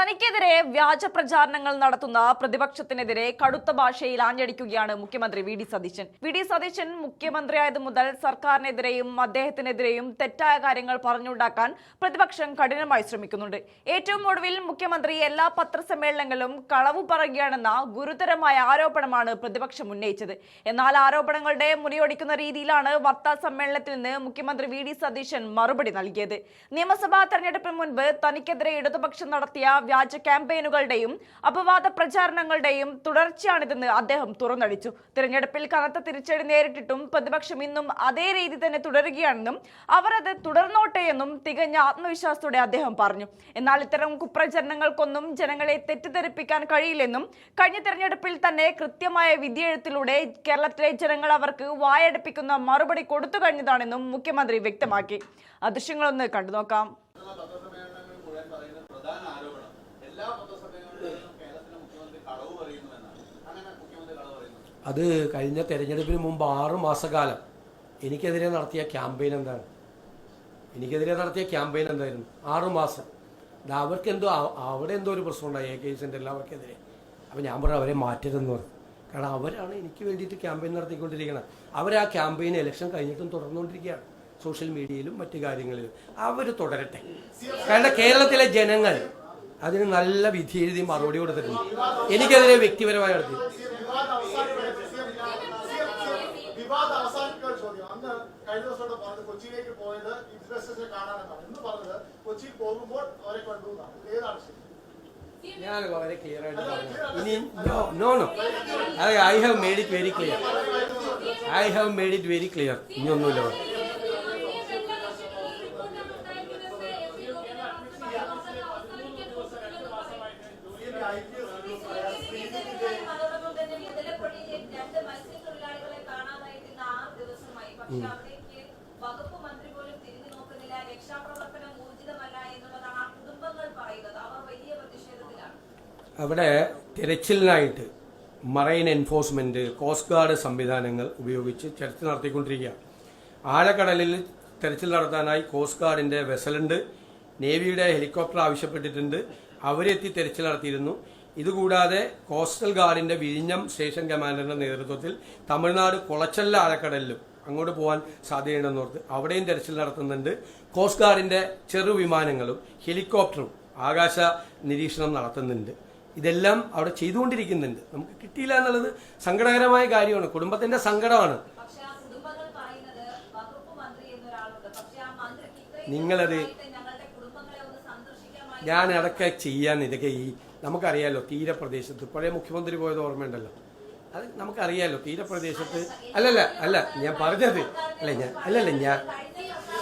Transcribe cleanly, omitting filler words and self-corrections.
തനിക്കെതിരെ വ്യാജ പ്രചാരണങ്ങൾ നടത്തുന്ന പ്രതിപക്ഷത്തിനെതിരെ കടുത്ത ഭാഷയിൽ ആഞ്ഞടിക്കുകയാണ് മുഖ്യമന്ത്രി വി ഡി സതീശൻ. മുഖ്യമന്ത്രിയായത് മുതൽ സർക്കാരിനെതിരെയും അദ്ദേഹത്തിനെതിരെയും തെറ്റായ കാര്യങ്ങൾ പറഞ്ഞുണ്ടാക്കാൻ പ്രതിപക്ഷം കഠിനമായി ശ്രമിക്കുന്നുണ്ട്. ഏറ്റവും ഒടുവിൽ മുഖ്യമന്ത്രി എല്ലാ പത്രസമ്മേളനങ്ങളിലും കളവു പറയുകയാണെന്ന ഗുരുതരമായ ആരോപണമാണ് പ്രതിപക്ഷം ഉന്നയിച്ചത്. എന്നാൽ ആരോപണങ്ങളുടെ മുറിയൊടിക്കുന്ന രീതിയിലാണ് വാർത്താ സമ്മേളനത്തിൽ നിന്ന് മുഖ്യമന്ത്രി വി ഡി സതീശൻ മറുപടി നൽകിയത്. നിയമസഭാ തെരഞ്ഞെടുപ്പിന് മുൻപ് തനിക്കെതിരെ ഇടതുപക്ഷം നടത്തിയ വ്യാജ ക്യാമ്പയിനുകളുടെയും അപവാദ പ്രചാരണങ്ങളുടെയും തുടർച്ചയാണിതെന്ന് അദ്ദേഹം തുറന്നടിച്ചു. തിരഞ്ഞെടുപ്പിൽ കനത്ത തിരിച്ചടി നേരിട്ടിട്ടും പ്രതിപക്ഷം ഇന്നും അതേ രീതി തന്നെ തുടരുകയാണെന്നും അവർ അത് തുടർന്നോട്ടെ എന്നും തികഞ്ഞ ആത്മവിശ്വാസത്തോടെ അദ്ദേഹം പറഞ്ഞു. എന്നാൽ ഇത്തരം കുപ്രചരണങ്ങൾക്കൊന്നും ജനങ്ങളെ തെറ്റിദ്ധരിപ്പിക്കാൻ കഴിയില്ലെന്നും കഴിഞ്ഞ തെരഞ്ഞെടുപ്പിൽ തന്നെ കൃത്യമായ വിധിയെഴുത്തിലൂടെ കേരളത്തിലെ ജനങ്ങൾ അവർക്ക് വായടപ്പിക്കുന്ന മറുപടി കൊടുത്തു കഴിഞ്ഞതാണെന്നും മുഖ്യമന്ത്രി വ്യക്തമാക്കി. ആ ദൃശ്യങ്ങളൊന്ന് കണ്ടു നോക്കാം. അത് കഴിഞ്ഞ തെരഞ്ഞെടുപ്പിന് മുമ്പ് 6 മാസക്കാലം എനിക്കെതിരെ നടത്തിയ ക്യാമ്പയിൻ എന്താണ്? എനിക്കെതിരെ നടത്തിയ ക്യാമ്പയിൻ എന്തായിരുന്നു? 6 മാസം. അവർക്കെന്തോ അവിടെ എന്തോ ഒരു പ്രശ്നം ഉണ്ടായി AK എല്ലാവർക്കെതിരെ. അപ്പോൾ ഞാൻ പറഞ്ഞു അവരെ മാറ്റരുതെന്ന് പറഞ്ഞു. കാരണം അവരാണ് എനിക്ക് വേണ്ടിയിട്ട് ക്യാമ്പയിൻ നടത്തിക്കൊണ്ടിരിക്കുന്നത്. അവർ ആ ക്യാമ്പയിൻ ഇലക്ഷൻ കഴിഞ്ഞിട്ടും തുടർന്നുകൊണ്ടിരിക്കുകയാണ്. സോഷ്യൽ മീഡിയയിലും മറ്റു കാര്യങ്ങളിലും അവർ തുടരട്ടെ. കാരണം കേരളത്തിലെ ജനങ്ങൾ അതിന് നല്ല വിധി എഴുതി മറുപടി കൊടുത്തിട്ടുണ്ട്. എനിക്കെതിരെ വ്യക്തിപരമായി നടത്തി ഞാൻ വളരെ ക്ലിയർ ആയിട്ട് പറഞ്ഞു. ഇനി no I have made it very clear. ഇനിയൊന്നുമില്ല. അവിടെ തിരച്ചിലിനായിട്ട് മറൈൻ എൻഫോഴ്സ്മെന്റ്, കോസ്റ്റ് ഗാർഡ് സംവിധാനങ്ങൾ ഉപയോഗിച്ച് തെരച്ചിൽ നടത്തിക്കൊണ്ടിരിക്കുകയാണ്. ആഴക്കടലിൽ തെരച്ചിൽ നടത്താനായി കോസ്റ്റ് ഗാർഡിന്റെ വെസലുണ്ട്, നേവിയുടെ ഹെലികോപ്റ്റർ ആവശ്യപ്പെട്ടിട്ടുണ്ട്. അവരെത്തി തെരച്ചിൽ നടത്തിയിരുന്നു. ഇതുകൂടാതെ കോസ്റ്റൽ ഗാർഡിന്റെ വിഴിഞ്ഞം സ്റ്റേഷൻ കമാൻഡറിന്റെ നേതൃത്വത്തിൽ തമിഴ്നാട് കുളച്ചല്ല ആഴക്കടലിലും അങ്ങോട്ട് പോകാൻ സാധ്യതയുണ്ടെന്നോർത്ത് അവിടെയും തെരച്ചിൽ നടത്തുന്നുണ്ട്. കോസ്റ്റ് ഗാർഡിന്റെ ചെറു വിമാനങ്ങളും ഹെലികോപ്റ്ററും ആകാശ നിരീക്ഷണം നടത്തുന്നുണ്ട്. ഇതെല്ലാം അവിടെ ചെയ്തുകൊണ്ടിരിക്കുന്നുണ്ട്. നമുക്ക് കിട്ടിയില്ല എന്നുള്ളത് സങ്കടകരമായ കാര്യമാണ്. കുടുംബത്തിന്റെ സങ്കടമാണ്. നിങ്ങളത് ഞാൻ അടക്കം ചെയ്യാൻ ഇതൊക്കെ നമുക്കറിയാലോ. തീരപ്രദേശത്ത് പഴയ മുഖ്യമന്ത്രി പോയത് ഓർമ്മയുണ്ടല്ലോ. അത് നമുക്കറിയാലോ. തീരപ്രദേശത്ത് അല്ല ഞാൻ പറഞ്ഞത്